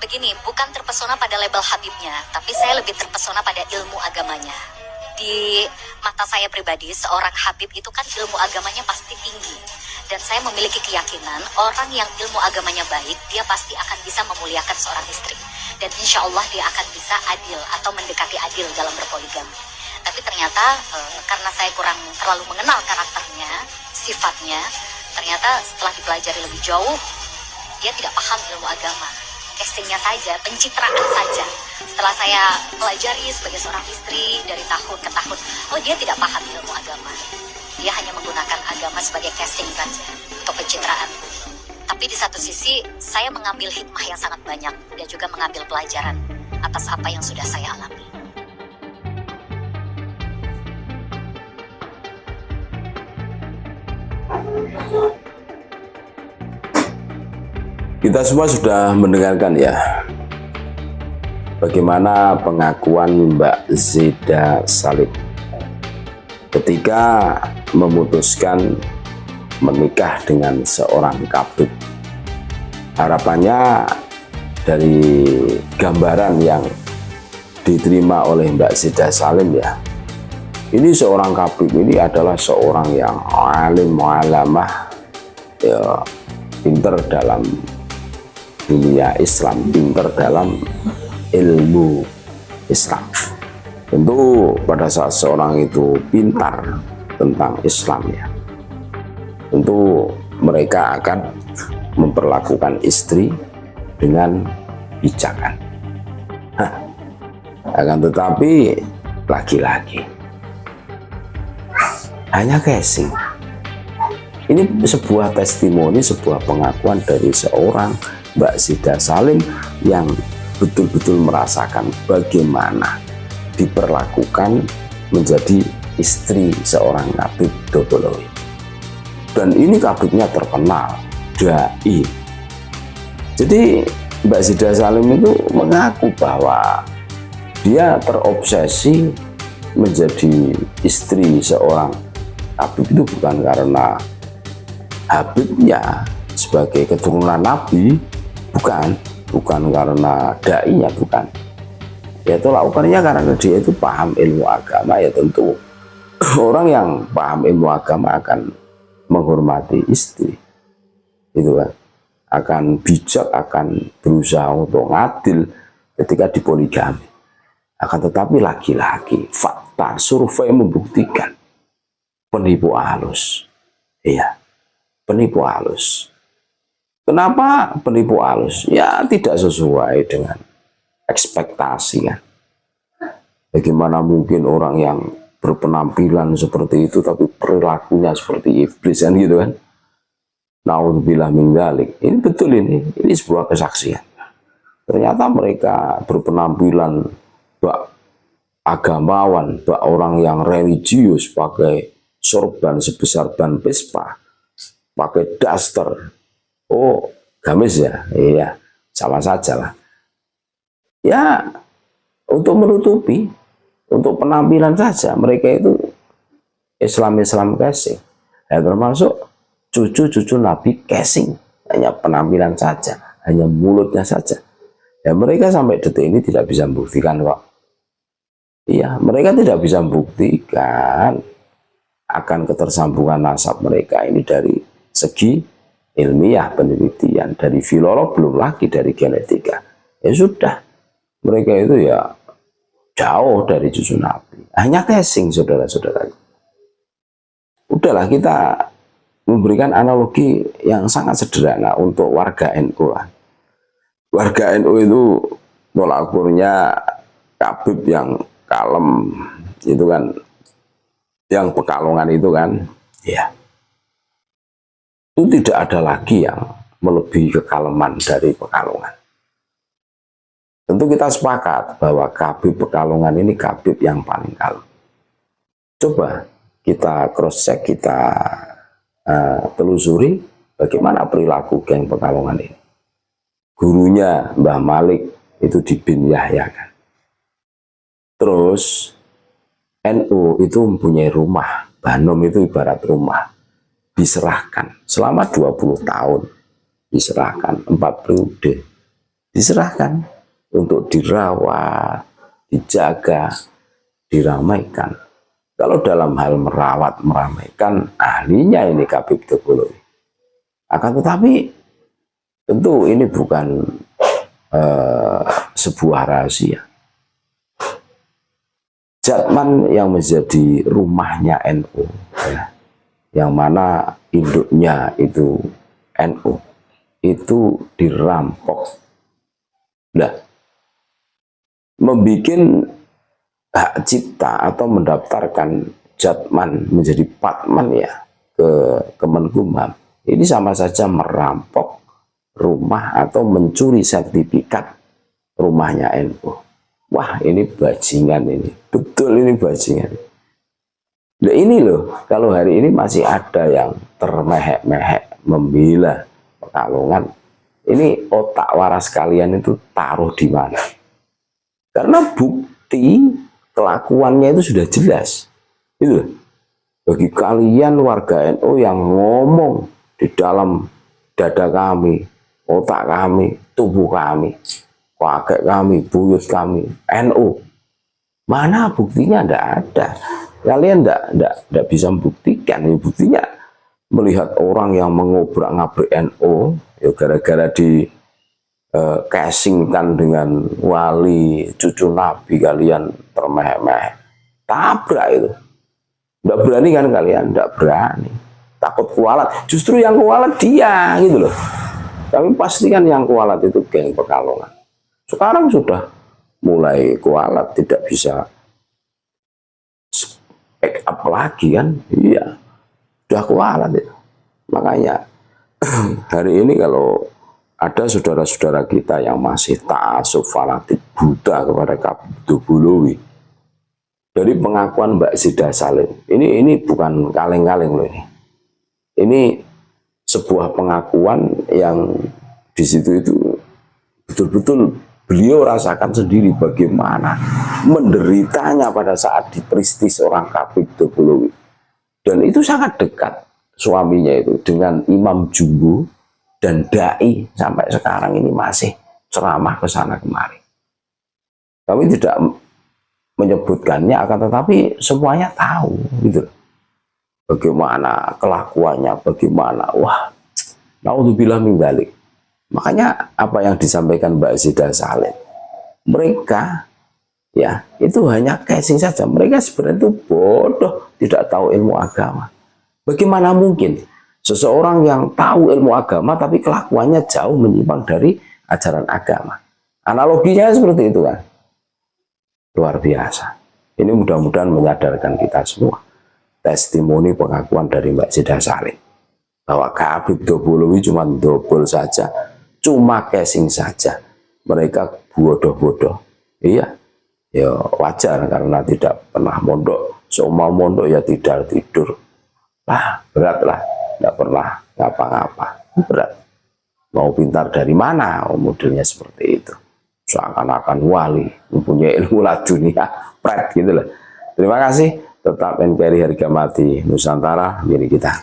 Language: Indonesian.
Begini, bukan terpesona pada label Habibnya, tapi saya lebih terpesona pada ilmu agamanya. Di mata saya pribadi, seorang Habib itu kan ilmu agamanya pasti tinggi. Dan saya memiliki keyakinan, orang yang ilmu agamanya baik, dia pasti akan bisa memuliakan seorang istri. Dan insya Allah dia akan bisa adil atau mendekati adil dalam berpoligami. Tapi ternyata karena saya kurang terlalu mengenal karakternya, sifatnya, ternyata setelah dipelajari lebih jauh, dia tidak paham ilmu agama. Castingnya saja, pencitraan saja. Setelah saya pelajari sebagai seorang istri dari tahun ke tahun, oh dia tidak paham ilmu agama. Dia hanya menggunakan agama sebagai casting saja untuk pencitraan. Tapi di satu sisi, saya mengambil hikmah yang sangat banyak dan juga mengambil pelajaran atas apa yang sudah saya alami. Kita semua sudah mendengarkan ya bagaimana pengakuan Mbak Zida Salim ketika memutuskan menikah dengan seorang kabit. Harapannya dari gambaran yang diterima oleh Mbak Zida Salim ya, ini seorang kabit ini adalah seorang yang alim mu'alamah ya, pinter dalam dunia Islam, pinter dalam ilmu Islam. Tentu pada saat seorang itu pintar tentang Islam ya, tentu mereka akan memperlakukan istri dengan bijakan. Akan tetapi lagi-lagi hanya casing. Ini sebuah testimoni, sebuah pengakuan dari seorang Mbak Zida Salim yang betul-betul merasakan bagaimana diperlakukan menjadi istri seorang kabit Dobolowi. Dan ini kabitnya terkenal, dai. Jadi Mbak Zida Salim itu mengaku bahwa dia terobsesi menjadi istri seorang kabit itu bukan karena Habibnya sebagai keturunan Nabi, bukan karena dai-nya, bukan. Ya itu lakukannya karena dia itu paham ilmu agama. Ya tentu orang yang paham ilmu agama akan menghormati istri, itu kan, akan bijak, akan berusaha untuk ngadil ketika dipoligami. Akan tetapi lagi-lagi fakta survei membuktikan penipu halus. Iya, penipu halus. Kenapa penipu halus? Ya tidak sesuai dengan ekspektasi kan. Bagaimana mungkin orang yang berpenampilan seperti itu tapi perilakunya seperti iblis kan gitu kan. Naudzubillah min dzalik. Ini betul, ini sebuah kesaksian. Ternyata mereka berpenampilan bak agamawan, bak orang yang religius, pakai sorban sebesar ban Vespa, pakai daster. Oh, gamis ya? Iya, sama saja lah. Ya, untuk menutupi, untuk penampilan saja, mereka itu Islam casing. Ya, termasuk cucu-cucu Nabi casing, hanya penampilan saja, hanya mulutnya saja. Ya, mereka sampai detik ini tidak bisa membuktikan kok. Iya, mereka tidak bisa membuktikan akan ketersambungan nasab mereka ini dari segi ilmiah, penelitian, dari filolog, belum lagi dari genetika. Ya sudah, mereka itu ya jauh dari cucu Nabi, hanya casing, saudara-saudara. Udahlah, kita memberikan analogi yang sangat sederhana untuk warga NU. Warga NU itu tolak ukurnya Habib yang kalem, itu kan, yang Pekalongan itu kan, ya. Itu tidak ada lagi yang melebihi kekaleman dari Pekalongan. Tentu kita sepakat bahwa kabit Pekalongan ini kabit yang paling kalem. Coba kita cross check, kita telusuri bagaimana perilaku geng Pekalongan ini. Gurunya Mbah Malik itu di Bin Yahya kan. Terus NU itu mempunyai rumah, Banom itu ibarat rumah, diserahkan selama 20 tahun, diserahkan 4 periode. diserahkan untuk dirawat, dijaga, diramaikan. Kalau dalam hal merawat, meramaikan, ahlinya ini Khabib Topolowi. Akan tetapi tentu ini bukan sebuah rahasia. Jatman yang menjadi rumahnya NU, ya, yang mana induknya itu NU, itu dirampok. Nah, membikin hak cipta atau mendaftarkan Jatman menjadi Patman ya ke Kemenkumham, ini sama saja merampok rumah atau mencuri sertifikat rumahnya NU. Wah, ini bajingan ini. Betul ini bajingan. Nah ini loh, kalau hari ini masih ada yang termehek-mehek membela Pekalongan, ini otak waras kalian itu taruh di mana? Karena bukti kelakuannya itu sudah jelas. Itu bagi kalian warga NU yang ngomong di dalam dada kami, otak kami, tubuh kami, kakek kami, buyut kami, NU. Mana buktinya? Tidak ada. Kalian tidak bisa membuktikan. Buktinya melihat orang yang mengobrak-ngabrik NU, ya gara-gara di casingkan dengan wali cucu Nabi, kalian termeh-meh, tabrak itu. Tidak berani kan kalian? Tidak berani. Takut kualat. Justru yang kualat dia gitu loh. Tapi pastikan yang kualat itu geng Pekalongan. Sekarang sudah mulai kualat, tidak bisa back up lagi kan. Iya, sudah kualat itu. Makanya hari ini kalau ada saudara-saudara kita yang masih ta'assub fanatik buta kepada Khabib Topolowi, dari pengakuan Mbak Zidah Salim, ini bukan kaleng-kaleng loh ini. Ini sebuah pengakuan yang di situ itu betul-betul beliau rasakan sendiri bagaimana menderitanya pada saat diperisti seorang Khabib Topolowi. Dan itu sangat dekat suaminya itu dengan Imam Jumbo dan Dai, sampai sekarang ini masih ceramah ke sana kemari. Kami tidak menyebutkannya, akan tetapi semuanya tahu gitu. Bagaimana kelakuannya, bagaimana, wah, naudzubillah min dzalik. Makanya apa yang disampaikan Mbak Zidah Salim, mereka ya itu hanya casing saja. Mereka sebenarnya itu bodoh, tidak tahu ilmu agama. Bagaimana mungkin seseorang yang tahu ilmu agama tapi kelakuannya jauh menyimpang dari ajaran agama? Analoginya seperti itu kan. Luar biasa. Ini mudah-mudahan menyadarkan kita semua. Testimoni pengakuan dari Mbak Zidah Salim bahwa Khabib Topolowi cuma dobel saja, cuma casing saja. Mereka bodoh-bodoh. Iya, ya wajar karena tidak pernah mondok. Semua mondok ya tidur. Lah, berat lah. Tidak pernah ngapa-ngapa. Berat. Mau pintar dari mana? Oh, modelnya seperti itu. Seakan-akan wali, mempunyai ilmu ladunia, pret gitu loh. Terima kasih, tetap NKRI harga mati Nusantara milik kita.